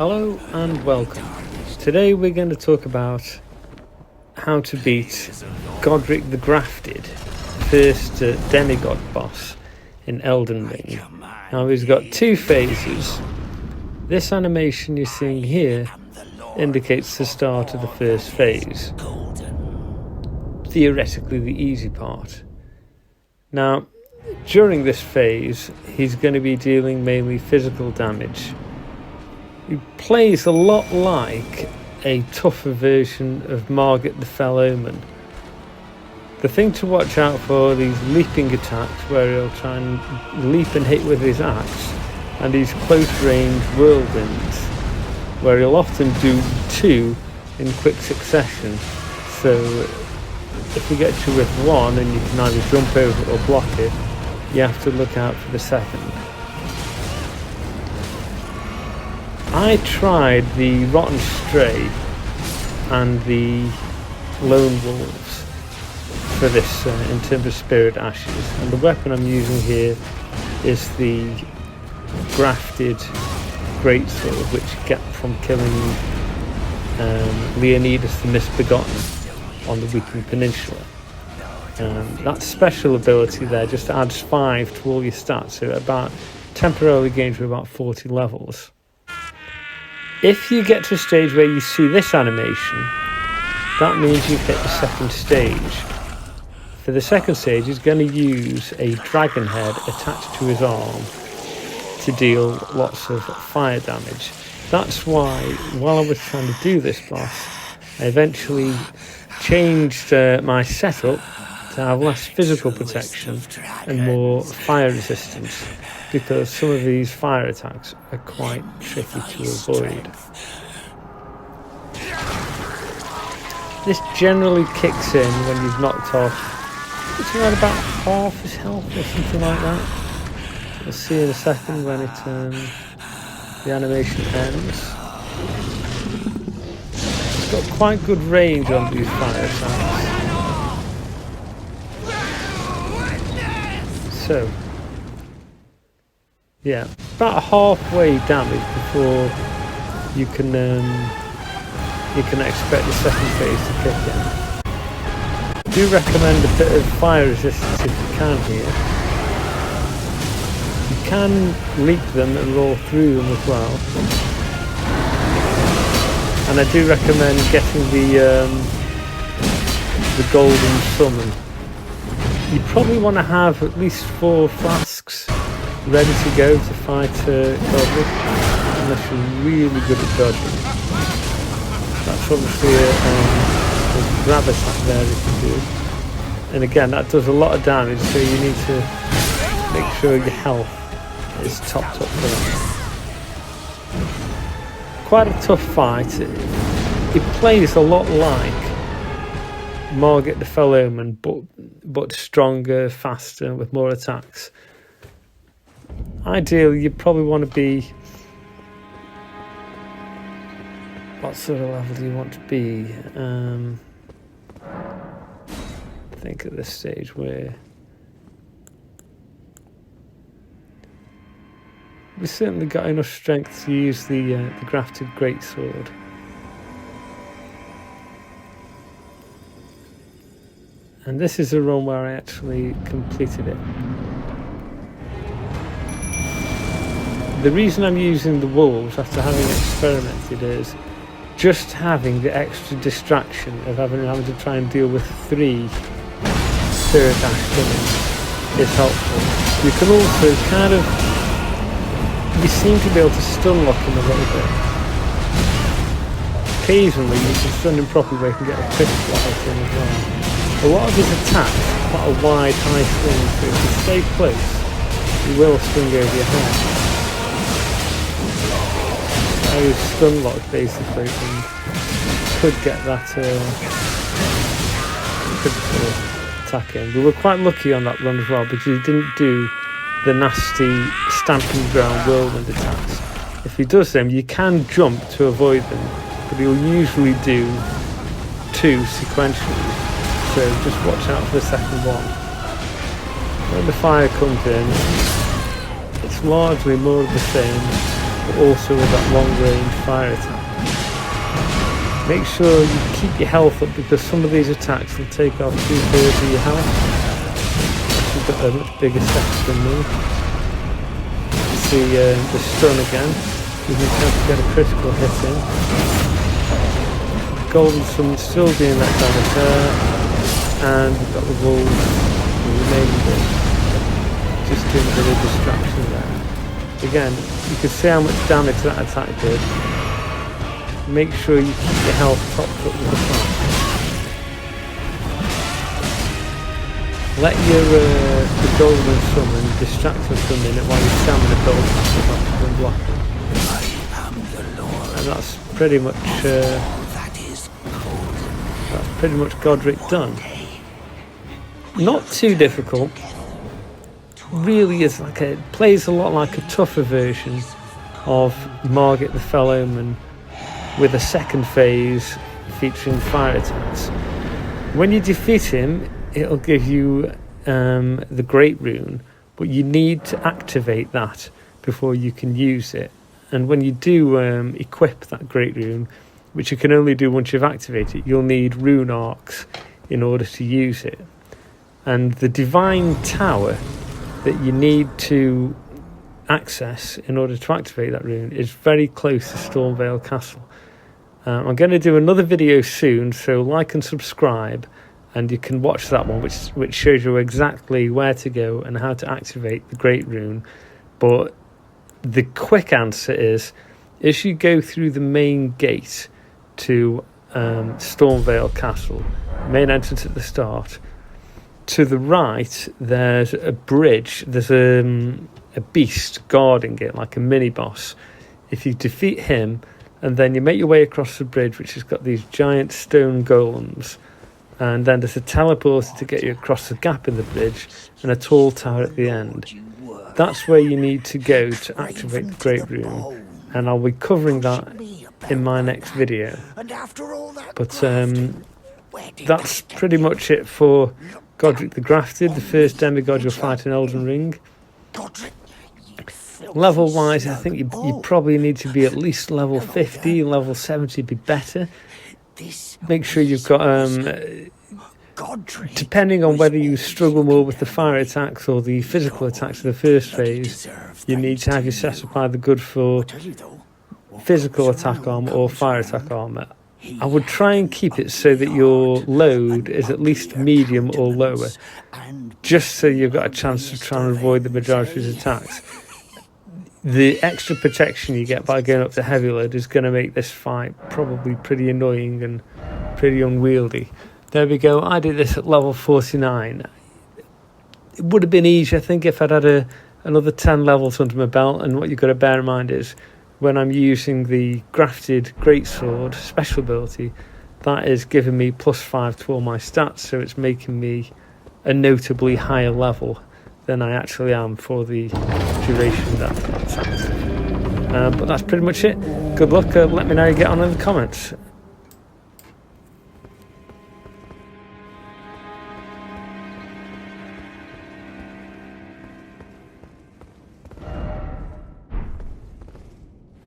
Hello and welcome. Today we're going to talk about how to beat Godrick the Grafted, first Demi God Boss in Elden Ring. Now he's got two phases. This animation you're seeing here indicates the start of the first phase. Theoretically the easy part. Now during this phase he's going to be dealing mainly physical damage. He plays a lot like a tougher version of Margit the Fell Omen. The thing to watch out for are these leaping attacks where he'll try and leap and hit with his axe, and these close range whirlwinds where he'll often do two in quick succession. So if he gets you with one and you can either jump over it or block it, you have to look out for the second. I tried the Rotten Stray and the Lone Wolves for this in terms of Spirit Ashes, and the weapon I'm using here is the Grafted Greatsword, which you get from killing Leonidas the Misbegotten on the Weeping Peninsula. That special ability there just adds 5 to all your stats, so about temporarily gains you about 40 levels. If you get to a stage where you see this animation, that means you've hit the second stage. For the second stage, he's going to use a dragon head attached to his arm to deal lots of fire damage. That's why, while I was trying to do this boss, I eventually changed my setup to have less physical protection and more fire resistance, because some of these fire attacks are quite tricky to avoid. This generally kicks in when you've knocked off, it's around about half his health or something like that. We'll see in a second when the animation ends. It's got quite good range on these fire attacks. So, yeah, about halfway damage before you can expect the second phase to kick in. I do recommend a bit of fire resistance if you can here. You can leap them and roll through them as well. And I do recommend getting the golden summon. You probably want to have at least 4 flasks ready to go to fight Godrick, unless you're really good at dodging. That's obviously a grab attack there you can do. And again, that does a lot of damage, so you need to make sure your health is topped up for that. Quite a tough fight. It plays a lot like Margit the Fell Omen, but stronger, faster, with more attacks. Ideally, you probably want to be... What sort of level do you want to be? I think at this stage where... We've certainly got enough strength to use the Grafted Greatsword. And this is a run where I actually completed it. The reason I'm using the wolves after having experimented is just having the extra distraction of having to try and deal with 3 Spirit Ash summons is helpful. You can also you seem to be able to stun lock him a little bit. Occasionally you can stun him properly where you can get a critical hit in as well. A lot of his attacks are quite a wide, high swing, so if you stay close, you will swing over your head. I use stun lock basically, and could get that critical attack in. We were quite lucky on that run as well, because he didn't do the nasty stamping ground whirlwind attacks. If he does them, you can jump to avoid them, but he'll usually do 2 sequentially. So just watch out for the second one. When the fire comes in, it's largely more of the same. but also with that long range fire attack. Make sure you keep your health up, because some of these attacks will take off 2/3 of your health. You've got a much bigger set than me. See the stun again. You can tend to get a critical hit in. Golden Sun still doing that damage there, and we've got the wolves, the remaining bit, just doing a bit of distraction there. Again, you can see how much damage that attack did. Make sure you keep your health topped up with the fire. Let your the golden summon distract us for a minute while your stamina builds back up and block them. And that's pretty much Godrick done. Not too difficult. Really is plays a lot like a tougher version of Margit the Fell Omen, with a second phase featuring fire attacks. When you defeat him, it'll give you the Great Rune, but you need to activate that before you can use it. And when you do equip that Great Rune, which you can only do once you've activated it, you'll need rune arcs in order to use it. And the Divine Tower that you need to access in order to activate that rune is very close to Stormveil Castle. I'm going to do another video soon, so like and subscribe, and you can watch that one, which shows you exactly where to go and how to activate the Great Rune. But the quick answer is, as you go through the main gate to Stormveil Castle, main entrance at the start, to the right there's a bridge, there's a beast guarding it, like a mini boss. If you defeat him, and then you make your way across the bridge, which has got these giant stone golems, and then there's a teleporter to get you across the gap in the bridge, and a tall tower at the end. That's where you need to go to activate the Great Rune, and I'll be covering that in my next video. But that's pretty much it for Godrick the Grafted, the first demigod you'll fight in Elden Ring. Level wise, I think you probably need to be at least level 50, level 70 would be better. Make sure you've got, depending on whether you struggle more with the fire attacks or the physical attacks of the first phase, you need to have your set up either good for physical attack armor or fire attack armor. I would try and keep it so that your load is at least medium or lower, just so you've got a chance to try and avoid the majority of his attacks. The extra protection you get by going up to heavy load is going to make this fight probably pretty annoying and pretty unwieldy. There we go, I did this at level 49. It would have been easier, I think, if I'd had another 10 levels under my belt. And what you've got to bear in mind is, when I'm using the Grafted Greatsword special ability, that is giving me +5 to all my stats, so it's making me a notably higher level than I actually am for the duration that's active. But that's pretty much it. Good luck, let me know how you get on in the comments.